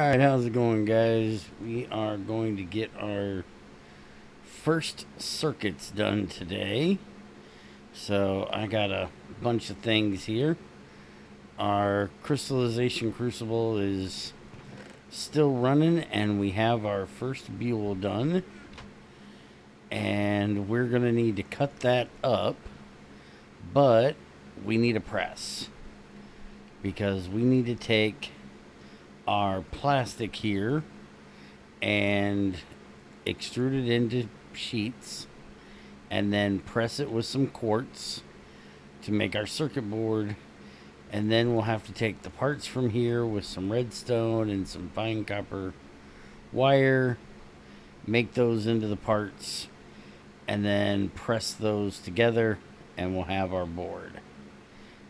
Alright, how's it going, guys? We are going to get our first circuits done today. So I got a bunch of things here. Our crystallization crucible is still running, and we have our first buell done. And we're going to need to cut that up, but we need a press because we need to take our plastic here and extrude it into sheets and then press it with some quartz to make our circuit board. And then we'll have to take the parts from here with some redstone and some fine copper wire, make those into the parts, and then press those together, and we'll have our board.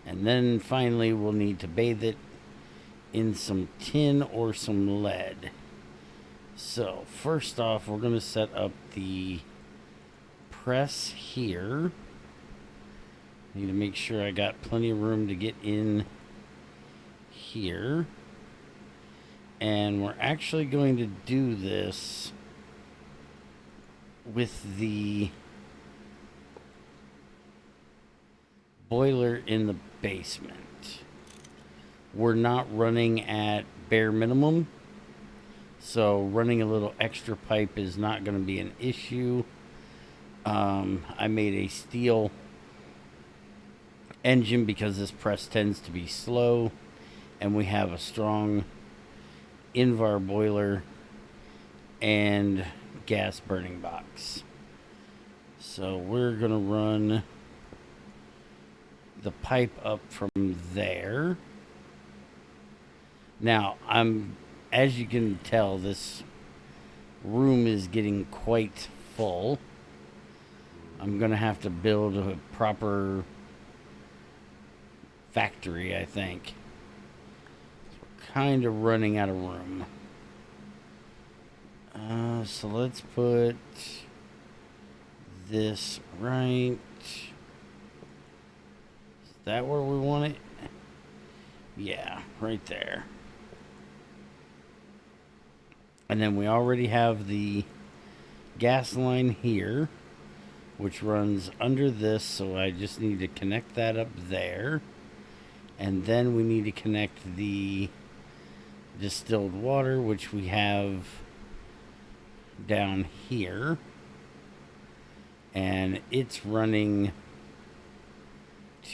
And then finally we'll need to bathe it in some tin or some lead. So first off, we're going to set up the press here. Need to make sure I got plenty of room to get in here. And we're actually going to do this with the boiler in the basement. We're not running at bare minimum, so running a little extra pipe is not going to be an issue. I made a steel engine because this press tends to be slow, and we have a strong Invar boiler and gas burning box. So we're going to run the pipe up from there. Now, as you can tell, this room is getting quite full. I'm going to have to build a proper factory, I think. We're kind of running out of room. So let's put this right. Is that where we want it? Yeah, right there. And then we already have the gas line here, which runs under this, so I just need to connect that up there. And then we need to connect the distilled water, which we have down here. And it's running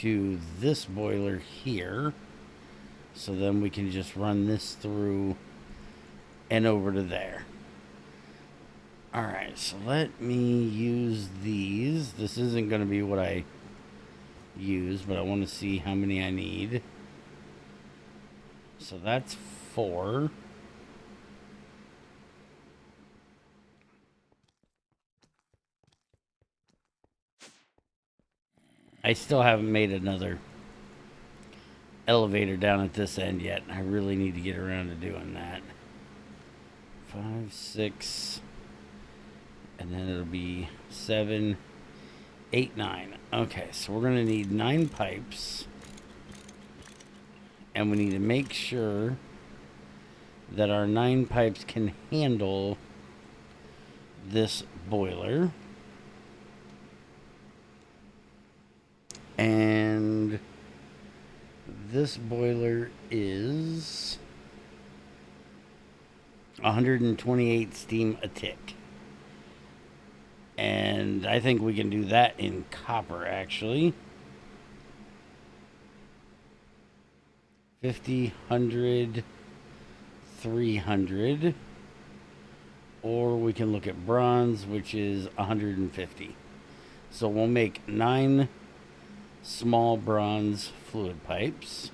to this boiler here. So then we can just run this through and over to there. Alright, so let me use these. This isn't going to be what I use, but I want to see how many I need. So that's 4. I still haven't made another elevator down at this end yet. I really need to get around to doing that. 5, 6, and then it'll be 7, 8, 9. Okay, so we're going to need 9 pipes. And we need to make sure that our 9 pipes can handle this boiler. And this boiler is 128 steam a tick. And I think we can do that in copper, actually. 50, 100, 300. Or we can look at bronze, which is 150. So we'll make 9 small bronze fluid pipes.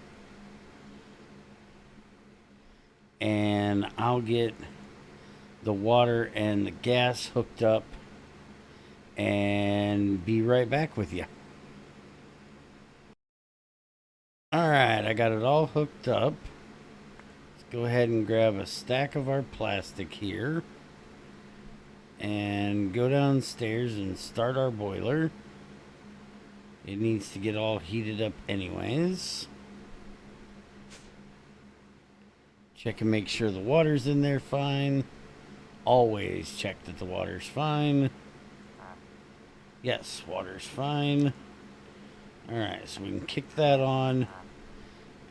And I'll get the water and the gas hooked up and be right back with you. Alright, I got it all hooked up. Let's go ahead and grab a stack of our plastic here and go downstairs and start our boiler. It needs to get all heated up anyways. Check and make sure the water's in there fine. Always check that the water's fine. Yes, water's fine. Alright, so we can kick that on.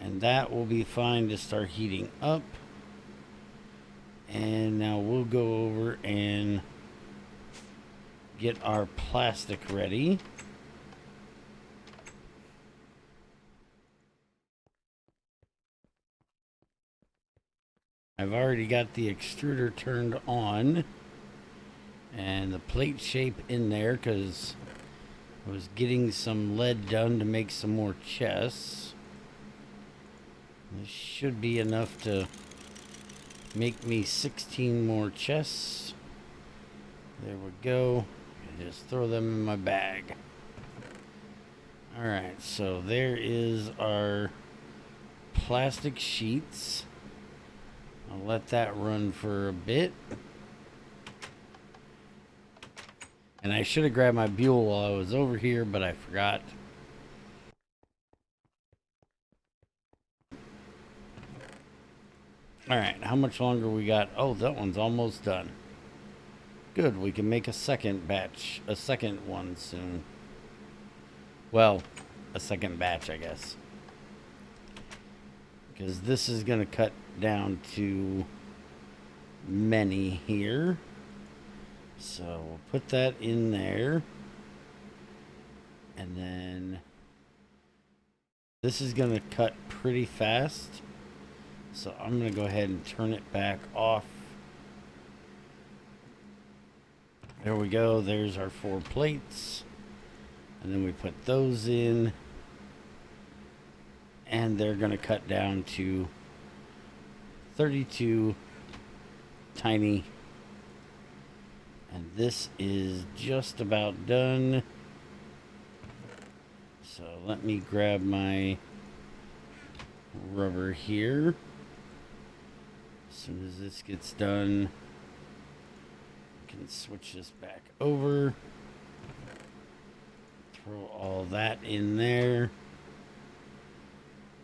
And that will be fine to start heating up. And now we'll go over and get our plastic ready. I've already got the extruder turned on and the plate shape in there because I was getting some lead done to make some more chests. This should be enough to make me 16 more chests. There we go. Just throw them in my bag. Alright, so there is our plastic sheets. I'll let that run for a bit. And I should have grabbed my Buell while I was over here, but I forgot. Alright, how much longer we got? Oh, that one's almost done. Good, we can make a second batch, a second one soon. Well, a second batch, I guess. Because this is going to cut down to many here. So we'll put that in there. And then this is going to cut pretty fast. So I'm going to go ahead and turn it back off. There we go. There's our 4 plates. And then we put those in. And they're going to cut down to 32 tiny. And this is just about done. So let me grab my rubber here. As soon as this gets done, I can switch this back over. Throw all that in there.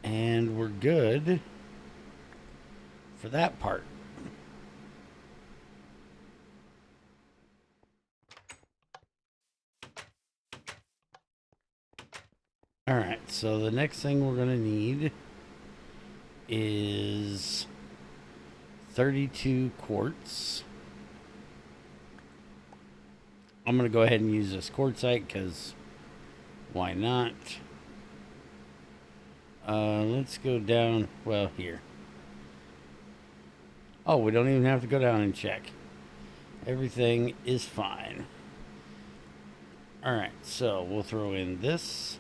And we're good for that part. Alright, so the next thing we're going to need is 32 quartz. I'm going to go ahead and use this quartzite because why not? Let's go down, well, here. Oh, we don't even have to go down and check. Everything is fine. Alright, so we'll throw in this.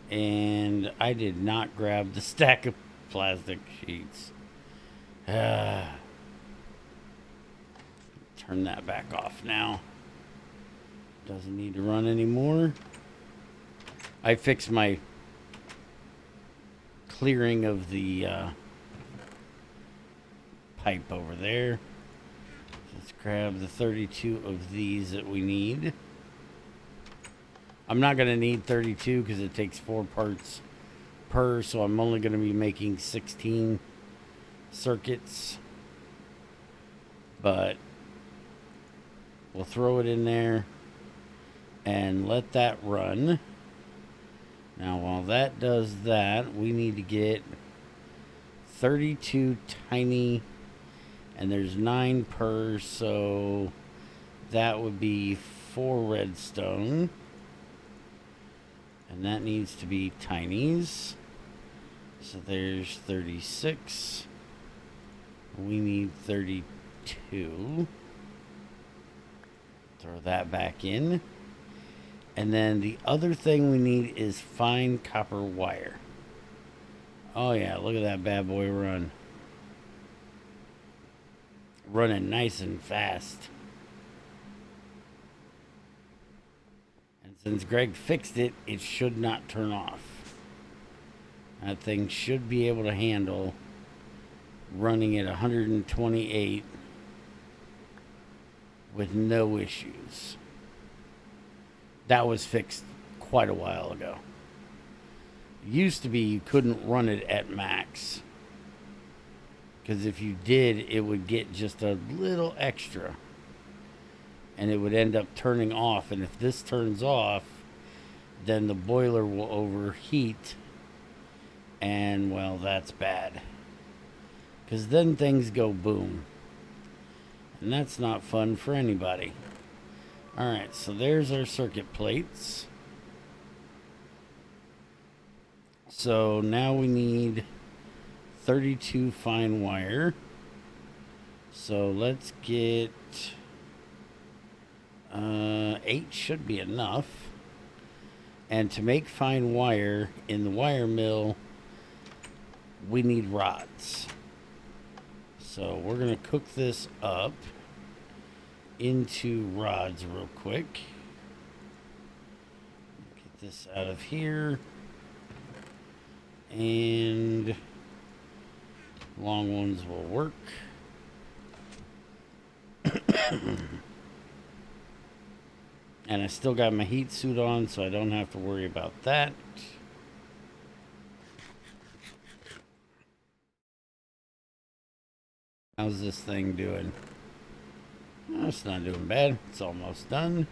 And I did not grab the stack of plastic sheets. Turn that back off now. Doesn't need to run anymore. I fixed my clearing of the pipe over there. Let's grab the 32 of these that we need. I'm not going to need 32 because it takes 4 parts per, so I'm only going to be making 16 circuits. But we'll throw it in there and let that run. Now, while that does that, we need to get 32 tiny, and there's 9 per, so that would be 4 redstone. And that needs to be tinies. So there's 36. We need 32. Throw that back in. And then the other thing we need is fine copper wire. Oh yeah, look at that bad boy run. Running nice and fast. And since Greg fixed it, it should not turn off. That thing should be able to handle running at 128 with no issues. That was fixed quite a while ago. It used to be you couldn't run it at max Because if you did, it would get just a little extra. And it would end up turning off. And if this turns off, then the boiler will overheat. And, well, that's bad. Because then things go boom. And that's not fun for anybody. Alright, so there's our circuit plates. So now we need 32 fine wire. So let's get 8 should be enough. And to make fine wire in the wire mill, we need rods. So we're going to cook this up into rods real quick. Get this out of here. And long ones will work. And I still got my heat suit on, so I don't have to worry about that. How's this thing doing? Oh, it's not doing bad. It's almost done.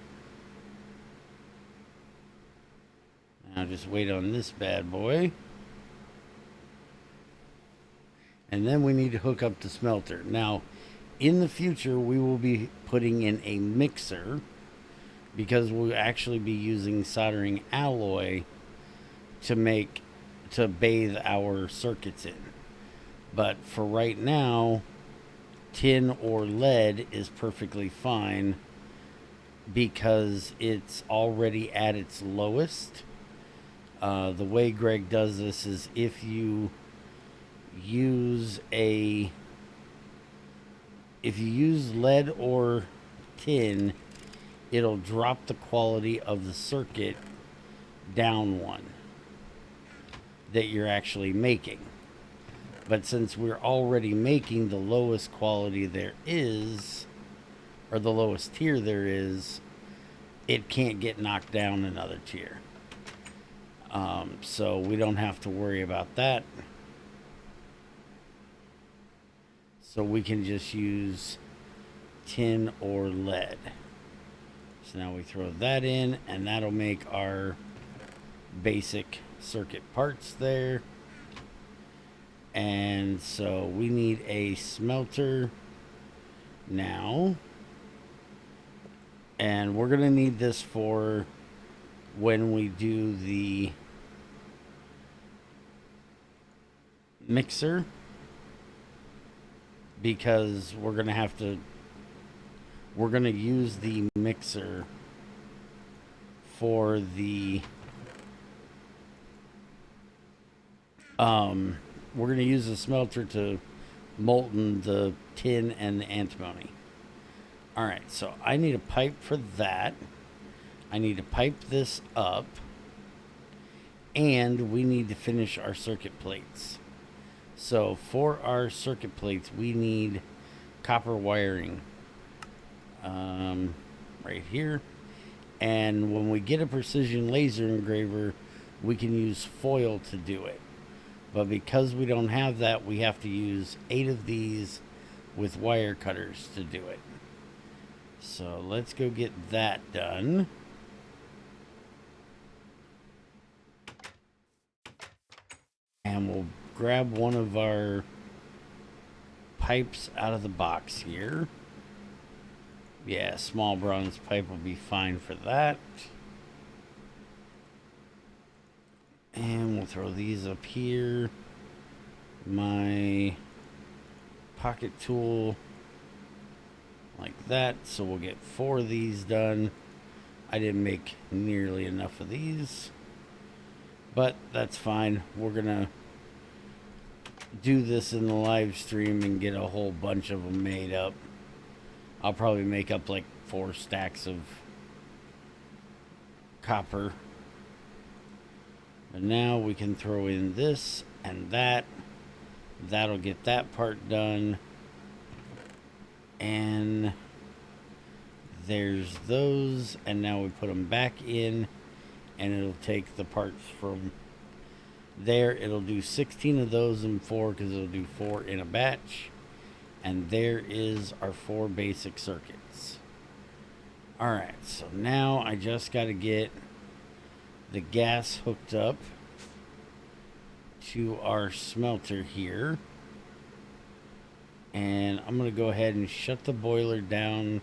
Now just wait on this bad boy. And then we need to hook up the smelter. Now, in the future, we will be putting in a mixer because we'll actually be using soldering alloy to bathe our circuits in. But for right now, tin or lead is perfectly fine because it's already at its lowest. The way Greg does this is if you use lead or tin, it'll drop the quality of the circuit down one that you're actually making. But since we're already making the lowest quality there is, or the lowest tier there is, it can't get knocked down another tier. So we don't have to worry about that. So we can just use tin or lead. So now we throw that in, and that'll make our basic circuit parts there. And so we need a smelter now. And we're going to need this for when we do the mixer, because we're going to use the mixer for the we're going to use the smelter to molten the tin and the antimony. Alright, so I need a pipe for that. I need to pipe this up. And we need to finish our circuit plates. So for our circuit plates, we need copper wiring right here. And when we get a precision laser engraver, we can use foil to do it. But because we don't have that, we have to use 8 of these with wire cutters to do it. So let's go get that done. And we'll grab one of our pipes out of the box here. Yeah, small bronze pipe will be fine for that. And we'll throw these up here. My pocket tool like that. So we'll get 4 of these done. I didn't make nearly enough of these, but that's fine. We're gonna do this in the live stream and get a whole bunch of them made up. I'll probably make up like 4 stacks of copper. But now we can throw in this and that. That'll get that part done. And there's those. And now we put them back in. And it'll take the parts from There, it'll do 16 of those in 4 because it'll do 4 in a batch. And there is our 4 basic circuits. Alright, so now I just got to get the gas hooked up to our smelter here. And I'm going to go ahead and shut the boiler down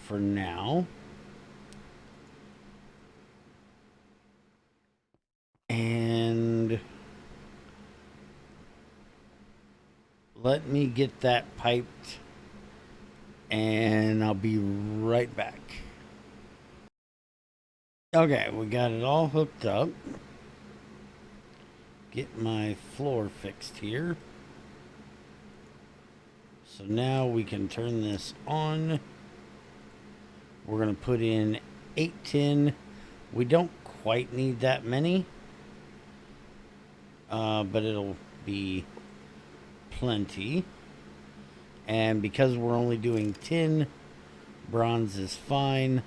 for now. And let me get that piped, and I'll be right back. Okay, we got it all hooked up. Get my floor fixed here. So now we can turn this on. We're going to put in 8 tin. We don't quite need that many, but it'll be plenty. And because we're only doing tin, bronze is fine.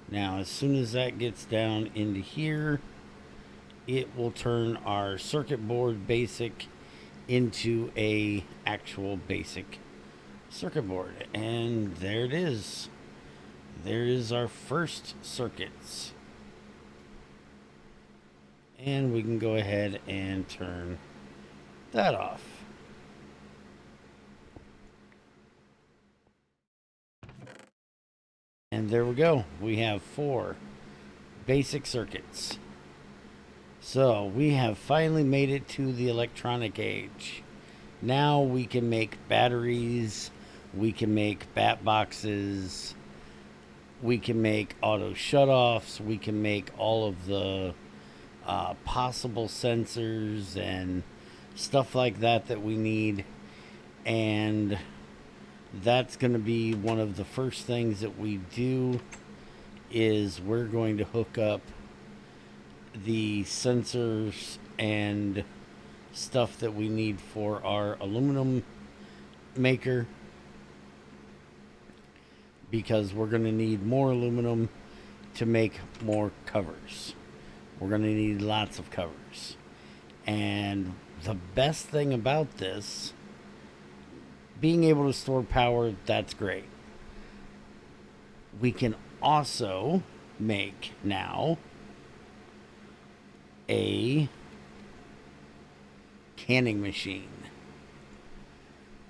Now, as soon as that gets down into here, it will turn our circuit board basic into a actual basic circuit board. And there it is. There is our first circuits. And we can go ahead and turn that off. And there we go. We have 4 basic circuits. So we have finally made it to the electronic age. Now we can make batteries, we can make bat boxes, we can make auto shutoffs, we can make all of the possible sensors and stuff like that that we need. And that's going to be one of the first things that we do, is we're going to hook up the sensors and stuff that we need for our aluminum maker, because we're going to need more aluminum to make more covers. We're going to need lots of covers. And the best thing about this, being able to store power, that's great. We can also make now a canning machine,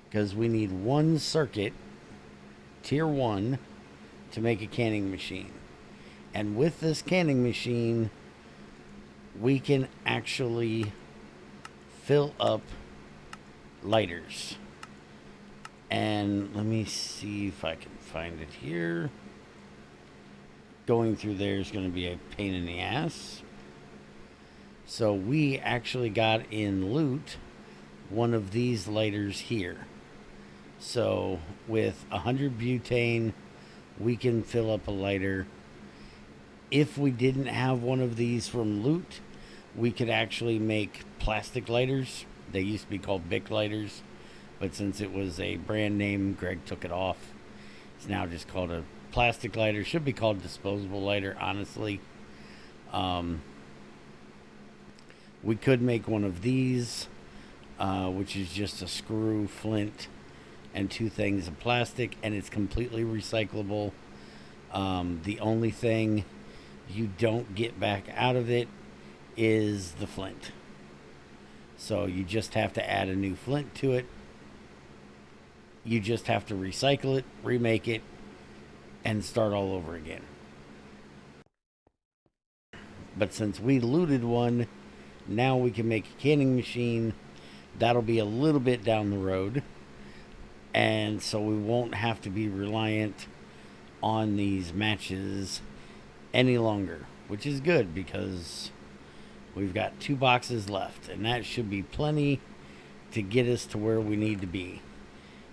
because we need 1 circuit, tier 1, to make a canning machine. And with this canning machine, we can actually fill up lighters. And let me see if I can find it here. Going through there is going to be a pain in the ass. So we actually got in loot one of these lighters here. So with 100 butane, we can fill up a lighter. If we didn't have one of these from loot, we could actually make plastic lighters. They used to be called Bic lighters, but since it was a brand name, Greg took it off. It's now just called a plastic lighter. Should be called disposable lighter, honestly. We could make one of these, which is just a screw, flint, and 2 things of plastic, and it's completely recyclable. The only thing you don't get back out of it is the flint. So you just have to add a new flint to it. You just have to recycle it, remake it, and start all over again. But since we looted one, now we can make a canning machine. That'll be a little bit down the road. And so we won't have to be reliant on these matches any longer, which is good because we've got 2 boxes left, and that should be plenty to get us to where we need to be.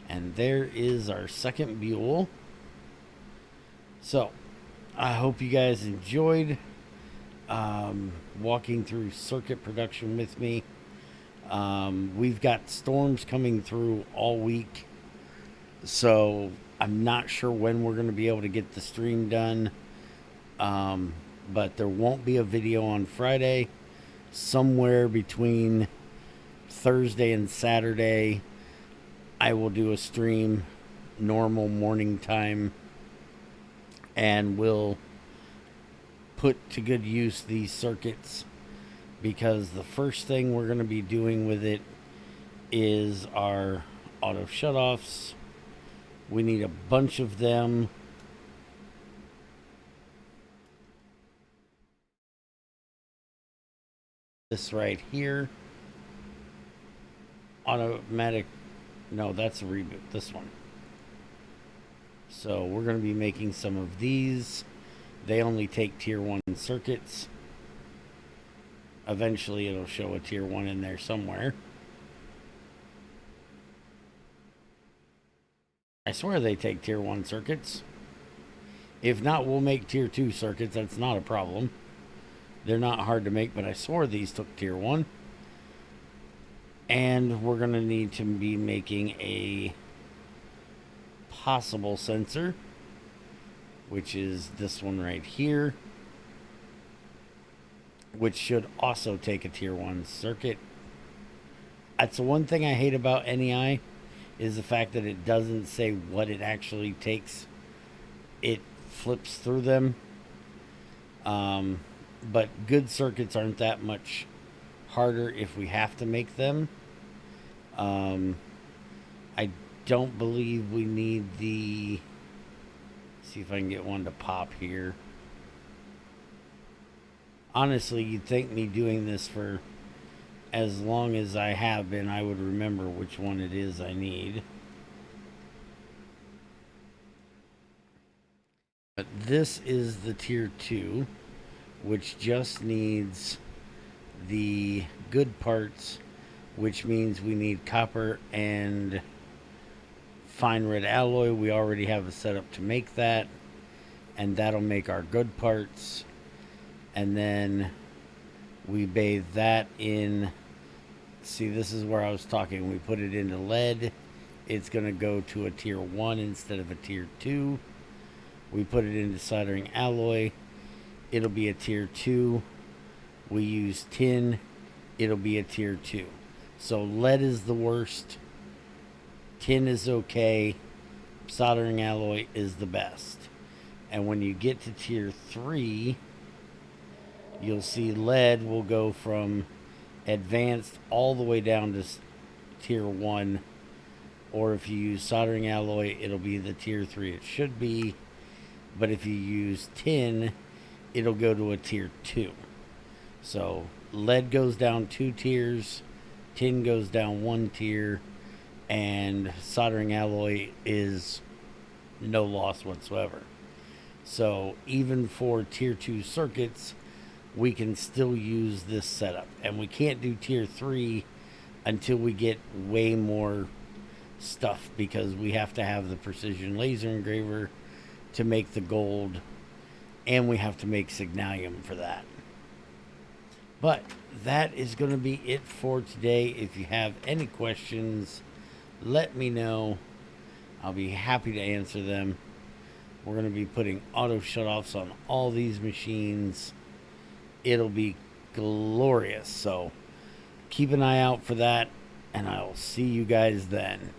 And there is our second Buell. So I hope you guys enjoyed walking through circuit production with me. We've got storms coming through all week, so I'm not sure when we're going to be able to get the stream done, but there won't be a video on Friday somewhere between Thursday and Saturday, I will do a stream, normal morning time, and we'll put to good use these circuits, because the first thing we're going to be doing with it is our auto shutoffs. We need a bunch of them. This right here, automatic, no, that's a reboot, this one. So we're going to be making some of these. They only take tier 1 circuits. Eventually it'll show a tier 1 in there somewhere. I swear they take tier 1 circuits. If not, we'll make tier 2 circuits. That's not a problem. They're not hard to make, but I swore these took tier 1. And we're going to need to be making a possible sensor, which is this one right here, which should also take a tier 1 circuit. That's the one thing I hate about NEI, is the fact that it doesn't say what it actually takes. It flips through them. But good circuits aren't that much harder if we have to make them. I don't believe we need the... See if I can get one to pop here. Honestly, you'd think me doing this for as long as I have been, I would remember which one it is I need. But this is the tier 2, which just needs the good parts, which means we need copper and fine red alloy. We already have a setup to make that, and that'll make our good parts. And then we bathe that in, see, this is where I was talking, we put it into lead, it's going to go to a tier 1 instead of a tier 2. We put it into soldering alloy, it'll be a tier 2. We use tin, it'll be a tier 2. So lead is the worst, tin is okay, soldering alloy is the best. And when you get to tier 3, you'll see lead will go from advanced all the way down to tier 1. Or if you use soldering alloy, it'll be the tier 3 it should be. But if you use tin, it'll go to a tier 2. So lead goes down 2 tiers, tin goes down 1 tier, and soldering alloy is no loss whatsoever. So even for tier 2 circuits, we can still use this setup. And we can't do tier 3 until we get way more stuff, because we have to have the precision laser engraver to make the gold, and we have to make signalium for that. But that is going to be it for today. If you have any questions, let me know. I'll be happy to answer them. We're going to be putting auto shutoffs on all these machines. It'll be glorious. So keep an eye out for that, and I'll see you guys then.